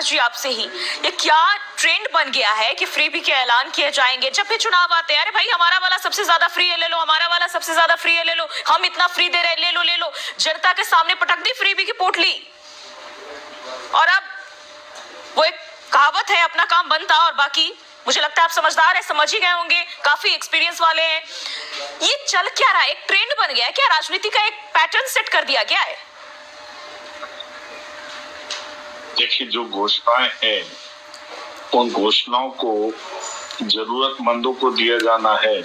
जी आपसे ही, ये क्या ट्रेंड बन गया है कि फ्रीबी के ऐलान किए जाएंगे जब भी चुनाव आते हैं। अरे भाई हमारा वाला सबसे ज्यादा फ्री है, ले लो, हमारा वाला सबसे ज्यादा फ्री है, ले लो, हम इतना फ्री दे रहे हैं, ले लो ले लो। जनता के सामने पटक दी फ्रीबी की पोटली। और अब वो एक कहावत है, अपना काम बनता और बाकी, मुझे लगता है आप समझदार है, समझ ही गए होंगे, काफी एक्सपीरियंस वाले हैं। ये चल क्या रहा है? एक ट्रेंड बन गया है क्या? राजनीति का एक पैटर्न सेट कर दिया गया है? देखिए, जो घोषणाएं हैं उन घोषणाओं को जरूरतमंदों को दिया जाना है।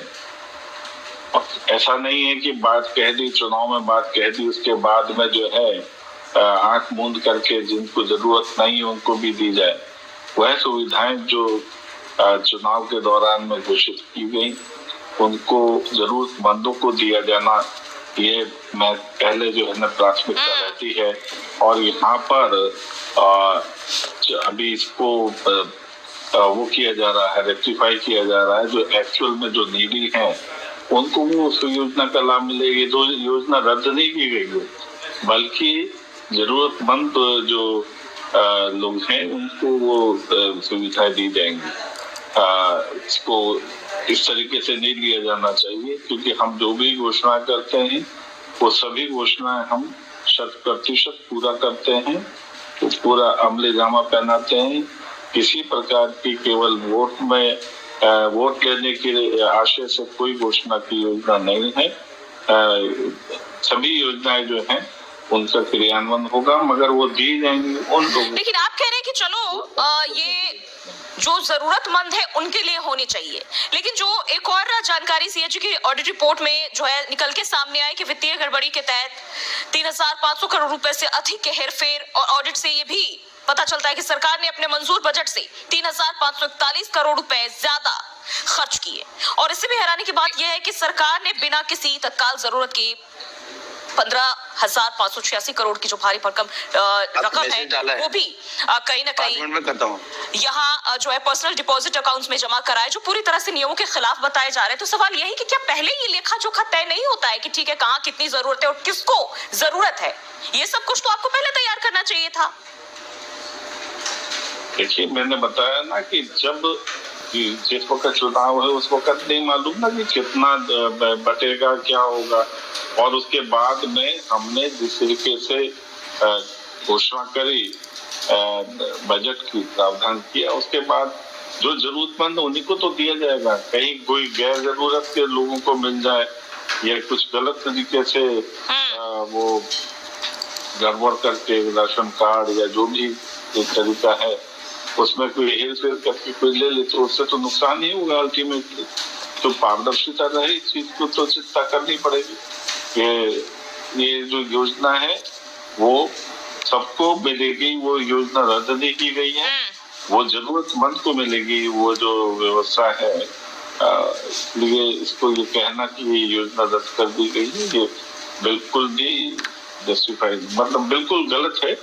ऐसा नहीं है कि बात कह दी, चुनाव में बात कह दी, उसके बाद में जो है आंख मूंद करके जिनको जरूरत नहीं है उनको भी दी जाए। वह सुविधाएं जो चुनाव के दौरान में घोषित की गई उनको जरूरतमंदों को दिया जाना, ये मैं पहले जो है ना प्राथमिकता रहती है। और यहाँ पर अभी इसको वो किया जा रहा है, रेक्टिफाई किया जा रहा है। जो एक्चुअल में जो नीडी हैं उनको वो उस योजना का लाभ मिलेगी। जो योजना रद्द नहीं की गई है बल्कि जरूरतमंद जो लोग हैं उनको वो सुविधाएं दी जाएंगी। इसको इस तरीके से नहीं लिया जाना चाहिए, क्योंकि हम जो भी घोषणा करते हैं वो सभी घोषणाएं हम 100% पूरा करते हैं, तो पूरा अमले जामा पहनाते हैं। किसी प्रकार की केवल वोट लेने के आशय से कोई घोषणा की योजना नहीं है। सभी योजनाएं जो हैं उनका क्रियान्वयन होगा, मगर वो दी जाएंगी उन लोगों। लेकिन आप कह रहे हैं कि चलो ये जो जरूरतमंद है उनके लिए होनी चाहिए, लेकिन जो एक और जानकारी सीएजी की ऑडिट रिपोर्ट में जो है निकल के सामने आई कि वित्तीय गड़बड़ी के तहत 3,500 करोड़ रुपए से अधिक के हेरफेर, और ऑडिट से ये भी पता चलता है कि सरकार ने अपने मंजूर बजट से 3,541 करोड़ रुपए ज्यादा खर्च किए। और इससे भी हैरानी की बात यह है कि सरकार ने बिना किसी तत्काल जरूरत के 15,586 करोड़ की जो भारी भरकम रकम है वो भी कहीं ना कहीं यहाँ जो है पर्सनल डिपॉजिट अकाउंट्स में जमा कराए, जो पूरी तरह से नियमों के खिलाफ बताए जा रहे हैं। तो सवाल यही कि क्या पहले ये लेखा जोखा तय नहीं होता है कि ठीक है कहाँ कितनी जरूरत है और किसको जरूरत है? ये सब कुछ तो आपको पहले तैयार करना चाहिए था। देखिए, मैंने बताया ना कि जब जिस वक्त चुनाव है उस वक्त नहीं मालूम ना कि कितना बटेगा, क्या होगा। और उसके बाद में हमने जिस तरीके से घोषणा करी, बजट की प्रावधान किया, उसके बाद जो जरूरतमंद उन्हीं को तो दिया जाएगा। कहीं कोई गैर जरूरत के लोगों को मिल जाए या कुछ गलत तरीके से वो गड़बड़ करके राशन कार्ड या जो भी एक तरीका है उसमें कोई हेर फेर करके कोई ले ले, तो उससे तो नुकसान ही होगा अल्टीमेटली। तो पारदर्शिता रहे, इस चीज को तो चिंता करनी पड़ेगी कि ये जो योजना है वो सबको मिलेगी। वो योजना रद्द नहीं की गई है, वो जरूरतमंद को मिलेगी। वो जो व्यवस्था है, इसलिए इसको ये कहना कि ये योजना रद्द कर दी गई है, ये बिल्कुल भी जस्टिफाइड, मतलब बिल्कुल गलत है।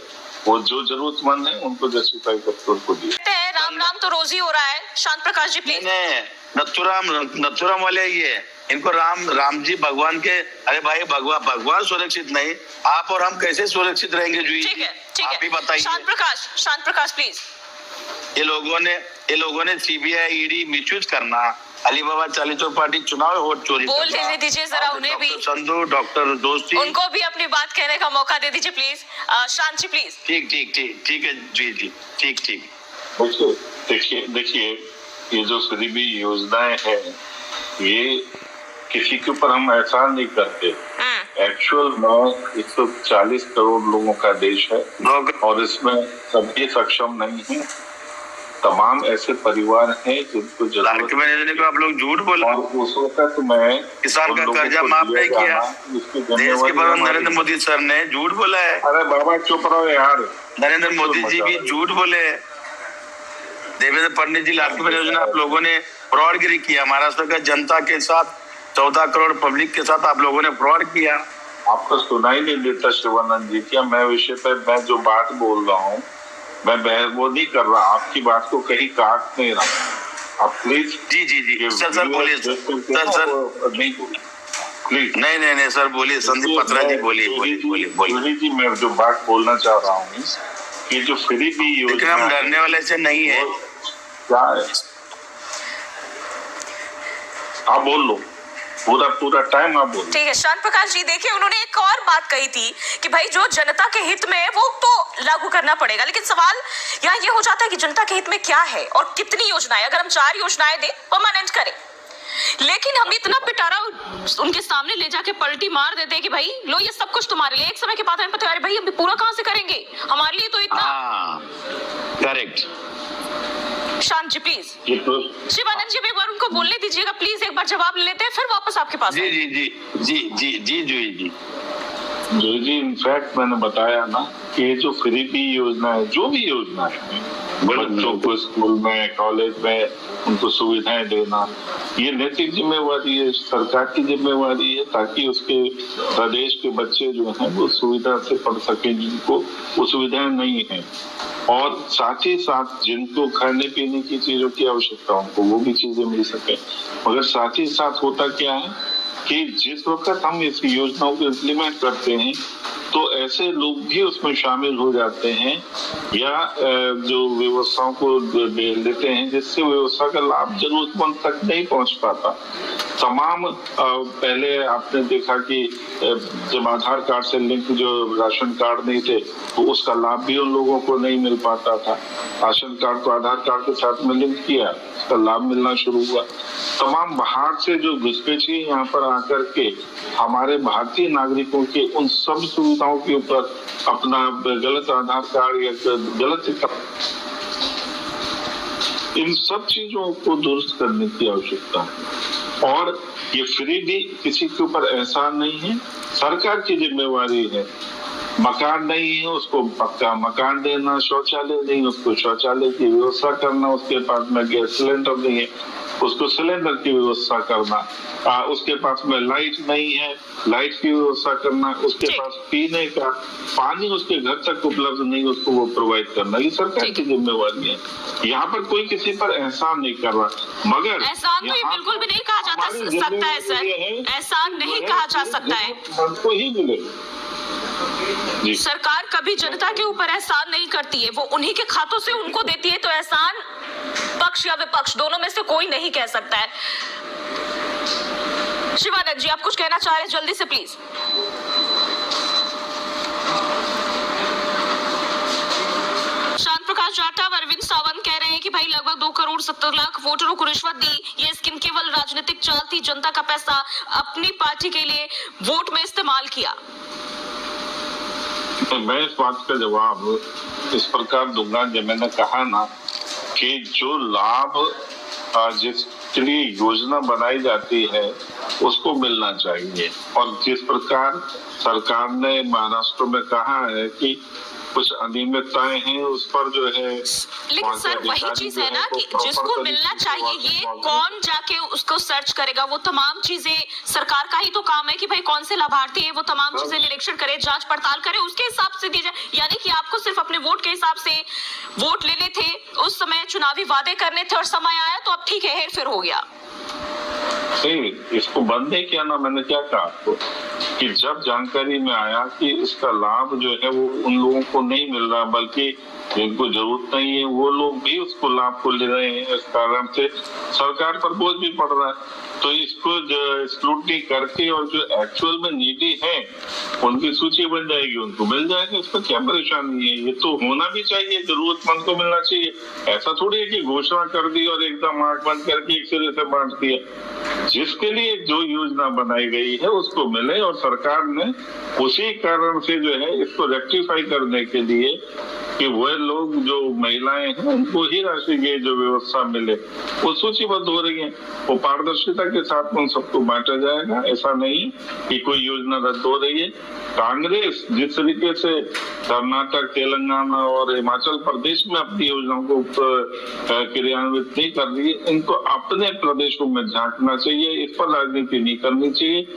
वो जो जरूरतमंद है उनको जस्टिफाई करके उनको दिया। राम राम तो रोज ही हो रहा है। शांत प्रकाश जी प्लीज। नथुराम वाले ये इनको राम जी भगवान के, अरे भाई भगवान सुरक्षित नहीं, आप और हम कैसे सुरक्षित रहेंगे? ठीक है आप ही बताइए। शांत प्रकाश प्लीज। ये लोगों ने सीबीआई ईडी मिसयूज करना, अलीबाबा चालीस पार्टी चुनाव वोट चोरी बोल देने दीजिए जरा उन्हें भी। संधू, डॉक्टर दोस्ती, उनको भी अपनी बात कहने का मौका दे दीजिए प्लीज। शांत जी प्लीज। ठीक है जी ठीक। देखिए, ये जो फ्रीबी योजनाएं हैं ये किसी के ऊपर हम एहसान नहीं करते। एक्चुअल में 140 करोड़ लोगों का देश है और इसमें सभी सक्षम नहीं है। तमाम ऐसे परिवार हैं जिनको जरूरत को आप लोग झूठ बोला। और उस वक्त मैं किसान का कर्जा माफ नहीं किया, देश के प्रधान नरेंद्र मोदी सर ने झूठ बोला है। अरे बाबा चुप रहो यार। नरेंद्र मोदी जी भी झूठ बोले। देवेंद्र फडणवीस जी लाख योजना आप लोगों ने फ्रॉडगिरी किया। महाराष्ट्र का जनता के साथ 14 करोड़ पब्लिक के साथ आप लोगों ने फ्रॉड किया। आपको सुनाई नहीं देता शिवानंद जी? क्या मैं विषय पे मैं जो बात बोल रहा हूँ मैं वो नहीं कर रहा, आपकी बात को कहीं काट नहीं रहा। आप प्लीज जी सर बोलिए सर नहीं प्लीज। नहीं सर बोलिए। संदीप पत्रा जी बोलिए। जी, मैं जो बात बोलना चाह रहा हूँ ये जो फ्री भी लेकिन योजना हम डरने वाले से नहीं है। क्या है, आप बोल लो, पूरा टाइम आप बोल। ठीक है शांत प्रकाश जी, देखिए उन्होंने एक और बात कही थी कि भाई जो जनता के हित में है वो तो लागू करना पड़ेगा, लेकिन सवाल यहाँ ये हो जाता है कि जनता के हित में क्या है और कितनी योजनाएं। अगर हम 4 योजनाएं दें परमानेंट करें, लेकिन हम इतना पिटारा उनके सामने ले जाके पलटी मार देते हैं कि भाई लो ये सब कुछ तुम्हारे लिए, एक समय के बाद हमें पता है भाई हम पूरा कहां से करेंगे, हमारे लिए तो इतना। करेक्ट। शांत जी प्लीज, शिवानंद जी एक बार उनको बोलने दीजिएगा प्लीज, एक बार जवाब ले लेते हैं फिर वापस आपके पास। जी जी जी जी जी जी जी जी जी इनफैक्ट मैंने बताया ना कि ये जो फ्री भी योजना है, जो भी योजना है, बच्चों को स्कूल में कॉलेज में उनको सुविधाएं देना, ये नैतिक जिम्मेवारी है, सरकार की जिम्मेवारी है, ताकि उसके प्रदेश के बच्चे जो हैं वो सुविधा से पढ़ सके जिनको वो सुविधाएं नहीं है, और साथ ही साथ जिनको खाने पीने की चीजों की आवश्यकता उनको वो भी चीजें मिल सके। मगर साथ ही साथ होता क्या है कि जिस वक्त हम इस योजनाओं को इम्प्लीमेंट करते हैं तो ऐसे लोग भी उसमें शामिल हो जाते हैं या जो व्यवस्थाओं को लेते हैं जिससे व्यवस्था का लाभ जरूरतमंद तक नहीं पहुंच पाता। तमाम पहले आपने देखा कि जब आधार कार्ड से लिंक जो राशन कार्ड नहीं थे तो उसका लाभ भी उन लोगों को नहीं मिल पाता था। राशन कार्ड को आधार कार्ड के साथ में लिंक किया, उसका लाभ मिलना शुरू हुआ। तमाम बाहर से जो घुसपैठिए यहाँ पर आकर के हमारे भारतीय नागरिकों के उन सब सुविधाओं के ऊपर अपना गलत आधार कार्ड या गलत, इन सब चीजों को दुरुस्त करने की आवश्यकता है। और ये फ्री भी किसी के ऊपर एहसान नहीं है, सरकार की जिम्मेवारी है। मकान नहीं है उसको पक्का मकान देना, शौचालय नहीं उसको शौचालय की व्यवस्था करना, उसके पास में गैस सिलेंडर नहीं है उसको सिलेंडर की व्यवस्था करना, उसके पास में लाइट नहीं है लाइट की व्यवस्था करना, उसके पास पीने का पानी उसके घर तक उपलब्ध नहीं उसको वो प्रोवाइड करना, ये सरकार की जिम्मेवारी है। यहाँ पर कोई किसी पर एहसान नहीं कर रहा, मगर एहसान तो ये बिल्कुल भी नहीं कहा जा सकता है सर, एहसान नहीं कहा जा सकता है, हमको ही मिले। सरकार कभी जनता के ऊपर एहसान नहीं करती है, वो उन्हीं के खातों से उनको देती है, तो एहसान पक्ष या विपक्ष दोनों में से कोई नहीं कह सकता है। शिवानंद जी आप कुछ कहना चाह रहे हैं जल्दी से प्लीज। शांत प्रकाश जाटव, अरविंद सावंत कह रहे हैं कि भाई लगभग 2 करोड़ 70 लाख वोटरों को रिश्वत दी, ये स्कीम केवल राजनीतिक चाल थी, जनता का पैसा अपनी पार्टी के लिए वोट में इस्तेमाल किया। मैं इस बात का जवाब इस प्रकार दूंगा, जब मैंने कहा ना कि जो लाभ जिसके लिए योजना बनाई जाती है उसको मिलना चाहिए, और जिस प्रकार सरकार ने महाराष्ट्र में कहा है कि कुछ अनियमितताएं हैं उस पर जो है, लेकिन सर वही चीज है ना कि जिसको मिलना चाहिए ये कौन जाके उसको सर्च करेगा, वो तमाम चीजें सरकार का ही तो काम है कि भाई कौन से लाभार्थी है वो तमाम चीजें निरीक्षण करे, जांच पड़ताल करे, उसके हिसाब से दी जाए। यानी कि आपको सिर्फ अपने वोट के हिसाब से वोट लेने थे, उस समय चुनावी वादे करने थे और समय आया तो अब ठीक है हेर फेर हो गया। नहीं, इसको बंद नहीं किया ना, मैंने क्या कहा आपको कि जब जानकारी में आया कि इसका लाभ जो है वो उन लोगों को नहीं मिल रहा बल्कि जिनको जरूरत नहीं है वो लोग भी उसको लाभ को ले रहे हैं, इस कारण से सरकार पर बोझ भी पड़ रहा है। तो इसको स्क्रूटनी करके और जो एक्चुअल में नीडी है उनकी सूची बन जाएगी, उनको मिल जाएगा, इसमें क्या परेशानी है। ये तो होना भी चाहिए, जरूरतमंद को मिलना चाहिए। ऐसा थोड़ी है कि घोषणा कर दी और एकदम आंख बंद करके एक सिरे से बांट दिया। जिसके लिए जो योजना बनाई गई है उसको मिले, और सरकार ने उसी कारण से जो है इसको रेक्टिफाई करने के लिए कि वह लोग जो महिलाएं हैं उनको ही राशि की जो व्यवस्था मिले वो सूचीबद्ध हो रही है, वो पारदर्शिता के साथ उन सबको बांटा जाएगा। ऐसा नहीं कि कोई योजना रद्द हो रही है। कांग्रेस जिस तरीके से कर्नाटक, तेलंगाना और हिमाचल प्रदेश में अपनी योजनाओं को क्रियान्वित नहीं कर रही है, इनको अपने प्रदेशों में झांकना चाहिए, इस पर राजनीति नहीं करनी चाहिए।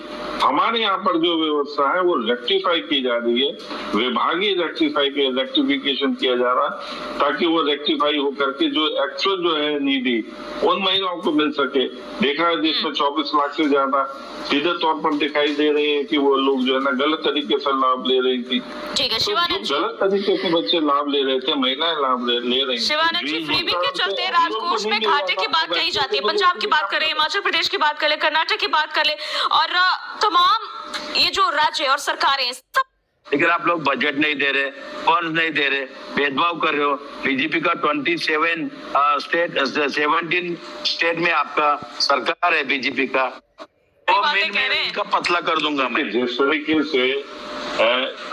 हमारे यहाँ पर जो व्यवस्था है वो रेक्टिफाई की जा रही है, विभागीय रेक्टिफिकेशन किया जा रहा ज्यादा, ताकि वो रेक्टिफाई होकर के जो एक्चुअल जो है नीडी उन महिलाओं को मिल सके। देखा है जिसमें 24 लाख से ज्यादा सीधे तौर पर दिखाई दे रही है कि वो लोग जो है ना गलत तरीके से लाभ ले रही थी। ठीक है तो शिवानंद जी, गलत तरीके से बच्चे लाभ ले रहे थे, महिलाएं लाभ ले रही थी। शिवानंद जी, फ्रीबी के चलते राजकोष में घाटे की बात कही जाती है। पंजाब की बात करें, हिमाचल प्रदेश की बात करें, कर्नाटक की बात करें, और तमाम ये जो राज्य और सरकारें सब, लेकिन आप लोग बजट नहीं दे रहे, फंड नहीं दे रहे, भेदभाव कर रहे हो। बीजेपी का 17 स्टेट में आपका सरकार है बीजेपी का, तो मैं इनका पतला कर दूंगा मैं। जिस तरीके से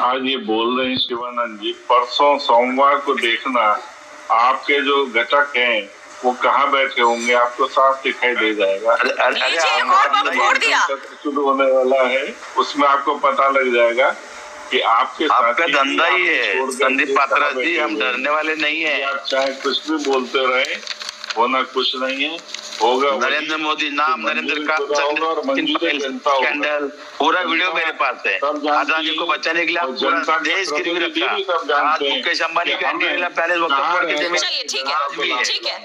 आज ये बोल रहे हैं शिवानंद जी, परसों सोमवार को देखना आपके जो घटक हैं वो कहाँ बैठे होंगे, आपको साफ दिखाई दे जाएगा। शुरू होने वाला है, उसमें आपको पता लग जाएगा कि आपका धंधा ही है संदीप पात्रा जी, हम डरने वाले नहीं है। आप चाहे कुछ भी बोलते रहे, होना कुछ नहीं है, होगा। नरेंद्र मोदी नाम, नरेंद्र का स्कैंडल, पूरा वीडियो मेरे पास है। आजादी को बचाने के लिए पूरा देश गिरवी रखा। आज मुकेश अंबानी का इंडिया पैलेस वक्त चलिए ठीक है, ठीक है।